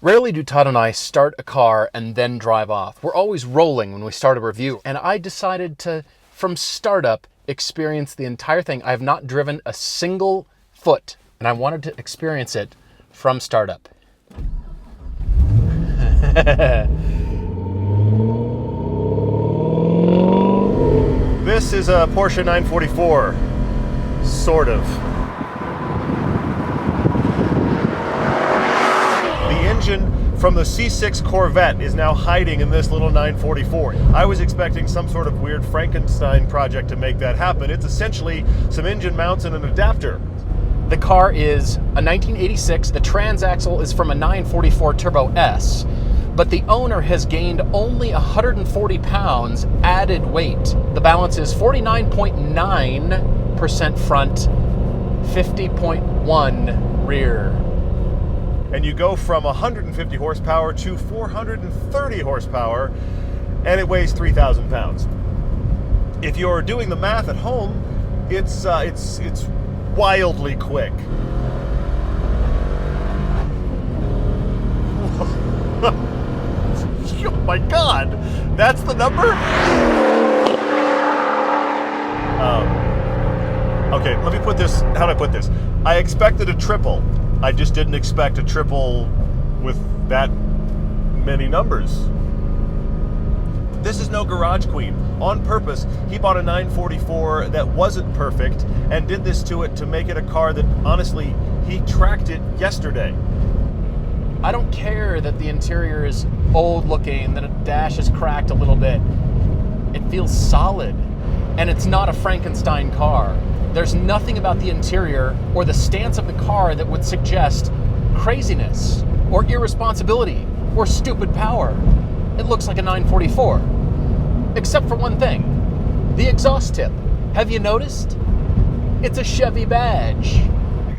Rarely do Todd and I start a car and then drive off. We're always rolling when we start a review. And I decided to, from startup, experience the entire thing. I have not driven a single foot, and I wanted to experience it from startup. This is a Porsche 944, sort of. The engine from the C6 Corvette is now hiding in this little 944. I was expecting some sort of weird Frankenstein project to make that happen. It's essentially some engine mounts and an adapter. The car is a 1986. The transaxle is from a 944 Turbo S. But the owner has gained only 140 pounds added weight. The balance is 49.9% front, 50.1 rear. And you go from 150 horsepower to 430 horsepower, and it weighs 3,000 pounds. If you're doing the math at home, it's wildly quick. Oh my God, that's the number? Okay, let me put this, how do I put this? I expected a triple. I just didn't expect a triple with that many numbers. This is no garage queen. On purpose, he bought a 944 that wasn't perfect and did this to it to make it a car that, honestly, he tracked it yesterday. I don't care that the interior is old looking, that a dash is cracked a little bit. It feels solid, and it's not a Frankenstein car. There's nothing about the interior or the stance of the car that would suggest craziness or irresponsibility or stupid power. It looks like a 944, except for one thing, the exhaust tip. Have you noticed? It's a Chevy badge.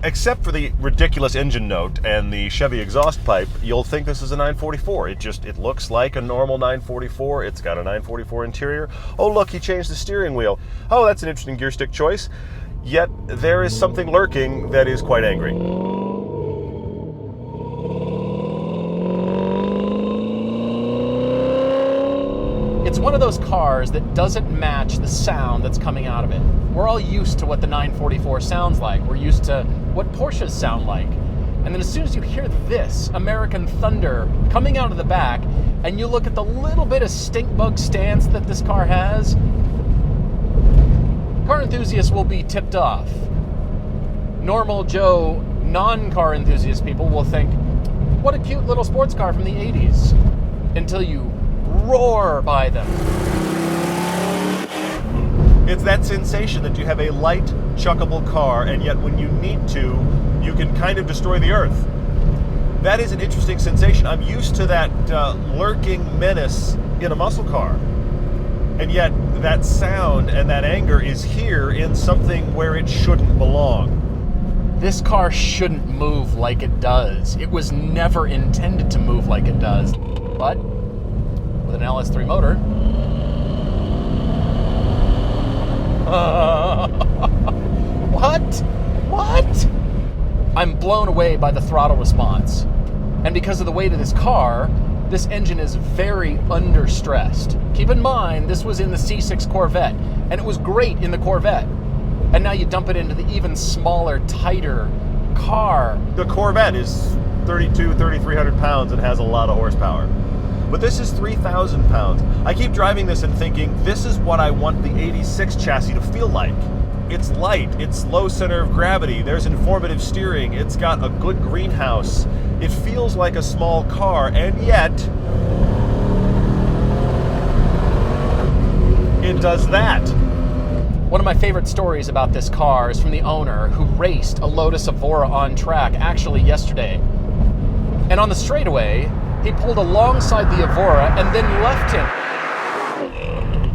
Except for the ridiculous engine note and the Chevy exhaust pipe, you'll think this is a 944. It looks like a normal 944. It's got a 944 interior. Oh, look, he changed the steering wheel. Oh, that's an interesting gear stick choice. Yet there is something lurking that is quite angry. It's one of those cars that doesn't match the sound that's coming out of it. We're all used to what the 944 sounds like. We're used to what Porsches sound like. And then as soon as you hear this American thunder coming out of the back, and you look at the little bit of stink bug stance that this car has, car enthusiasts will be tipped off. Normal Joe, non-car enthusiast people will think, what a cute little sports car from the 80s, until you roar by them. It's that sensation that you have a light, chuckable car, and yet when you need to, you can kind of destroy the earth. That is an interesting sensation. I'm used to that lurking menace in a muscle car. And yet that sound and that anger is here in something where it shouldn't belong. This car shouldn't move like it does. It was never intended to move like it does. But with an LS3 motor, What? I'm blown away by the throttle response. And because of the weight of this car, this engine is very understressed. Keep in mind, this was in the C6 Corvette, and it was great in the Corvette. And now you dump it into the even smaller, tighter car. The Corvette is 3,300 pounds and has a lot of horsepower. But this is 3,000 pounds. I keep driving this and thinking, this is what I want the 86 chassis to feel like. It's light, it's low center of gravity, there's informative steering, it's got a good greenhouse. It feels like a small car, and yet it does that. One of my favorite stories about this car is from the owner who raced a Lotus Evora on track actually yesterday. And on the straightaway, he pulled alongside the Evora and then left him.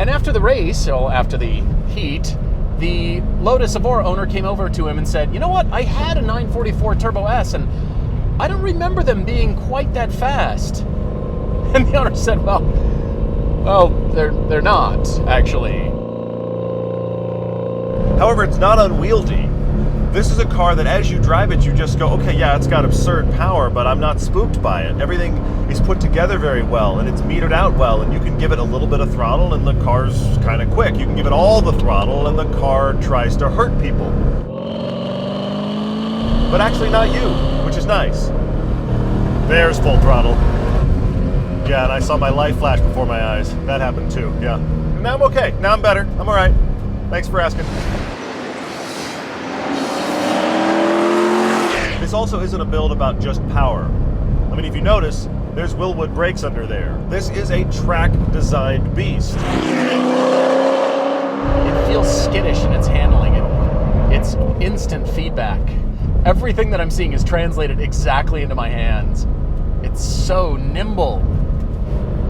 And after the race, so after the heat, the Lotus Evora owner came over to him and said, you know what, I had a 944 Turbo S and I don't remember them being quite that fast. And the owner said, well, they're not, actually. However, it's not unwieldy. This is a car that as you drive it, you just go, okay, yeah, it's got absurd power, but I'm not spooked by it. Everything is put together very well, and it's metered out well, and you can give it a little bit of throttle, and the car's kind of quick. You can give it all the throttle, and the car tries to hurt people. But actually not you, which is nice. There's full throttle. Yeah, and I saw my light flash before my eyes. That happened too, yeah. Now I'm okay. Now I'm better. I'm all right. Thanks for asking. This also isn't a build about just power. I mean, if you notice, there's Willwood brakes under there. This is a track-designed beast. It feels skittish in its handling. It's instant feedback. Everything that I'm seeing is translated exactly into my hands. It's so nimble.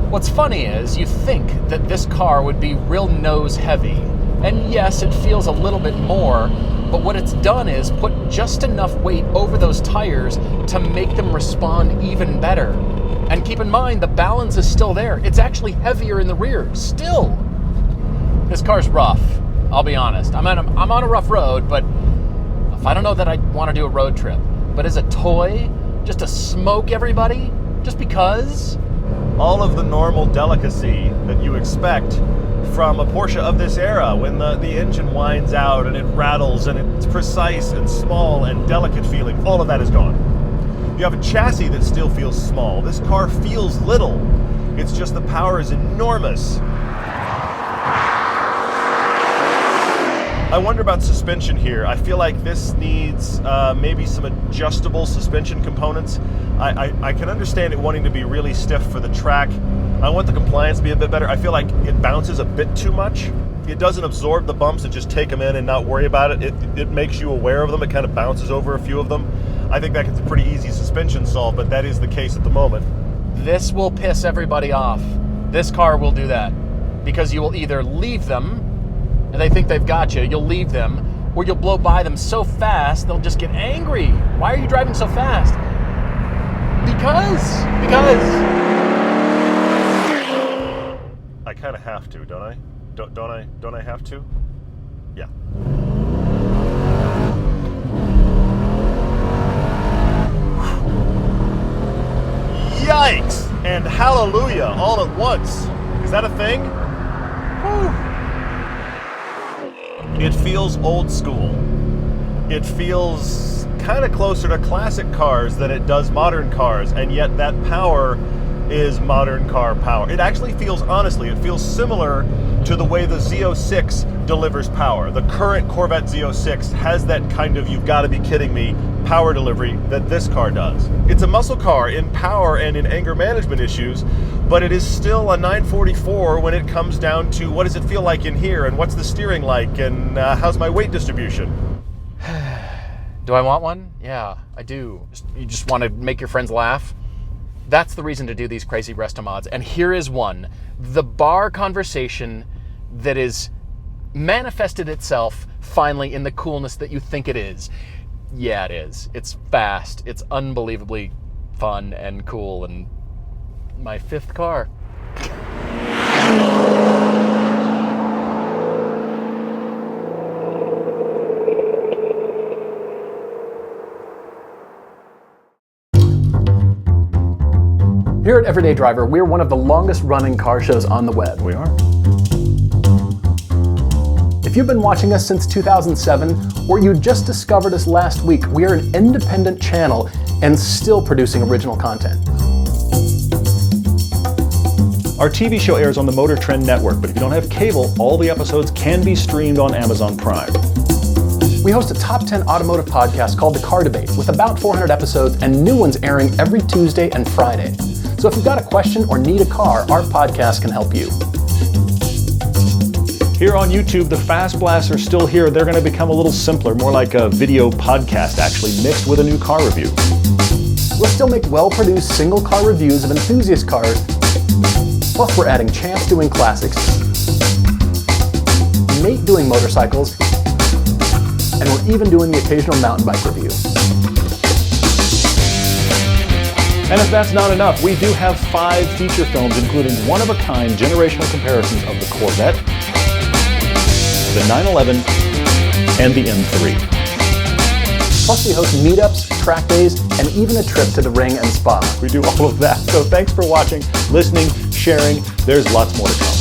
What's funny is you think that this car would be real nose heavy. And yes, it feels a little bit more, but what it's done is put just enough weight over those tires to make them respond even better. And keep in mind, the balance is still there. It's actually heavier in the rear, still. This car's rough, I'll be honest. I'm on a rough road, but I don't know that I'd want to do a road trip. But as a toy, just to smoke everybody, just because. All of the normal delicacy that you expect from a Porsche of this era, when the engine winds out and it rattles and it's precise and small and delicate feeling, all of that is gone. You have a chassis that still feels small. This car feels little. It's just the power is enormous. I wonder about suspension here. I feel like this needs maybe some adjustable suspension components. I can understand it wanting to be really stiff for the track. I want the compliance to be a bit better. I feel like it bounces a bit too much. It doesn't absorb the bumps and just take them in and not worry about it. It makes you aware of them. It kind of bounces over a few of them. I think that's a pretty easy suspension solve, but that is the case at the moment. This will piss everybody off. This car will do that. Because you will either leave them, and they think they've got you, you'll leave them, or you'll blow by them so fast, they'll just get angry. Why are you driving so fast? Because. I kind of have to, don't I? Don't I have to? Yeah. Yikes! And hallelujah all at once. Is that a thing? Whew. It feels old school. It feels kind of closer to classic cars than it does modern cars, and yet that power is modern car power. It actually feels, honestly, it feels similar to the way the Z06 delivers power. The current Corvette Z06 has that kind of, you've got to be kidding me, power delivery that this car does. It's a muscle car in power and in anger management issues, but it is still a 944 when it comes down to what does it feel like in here, and what's the steering like, and how's my weight distribution? Do I want one? Yeah, I do. You just want to make your friends laugh? That's the reason to do these crazy resto mods. And here is one. The bar conversation that is manifested itself finally in the coolness that you think it is. Yeah, it is. It's fast. It's unbelievably fun and cool. And my fifth car. Here at Everyday Driver, we're one of the longest running car shows on the web. We are. If you've been watching us since 2007, or you just discovered us last week, we are an independent channel and still producing original content. Our TV show airs on the Motor Trend Network, but if you don't have cable, all the episodes can be streamed on Amazon Prime. We host a top 10 automotive podcast called The Car Debate, with about 400 episodes and new ones airing every Tuesday and Friday. So if you've got a question or need a car, our podcast can help you. Here on YouTube, the Fast Blasts are still here. They're going to become a little simpler, more like a video podcast, actually, mixed with a new car review. We'll still make well-produced single car reviews of enthusiast cars. Plus, we're adding Champ doing classics, Nate doing motorcycles, and we're even doing the occasional mountain bike review. And if that's not enough, we do have 5 feature films, including one-of-a-kind generational comparisons of the Corvette, the 911, and the M3. Plus, we host meetups, track days, and even a trip to the ring and spa. We do all of that. So thanks for watching, listening, sharing. There's lots more to come.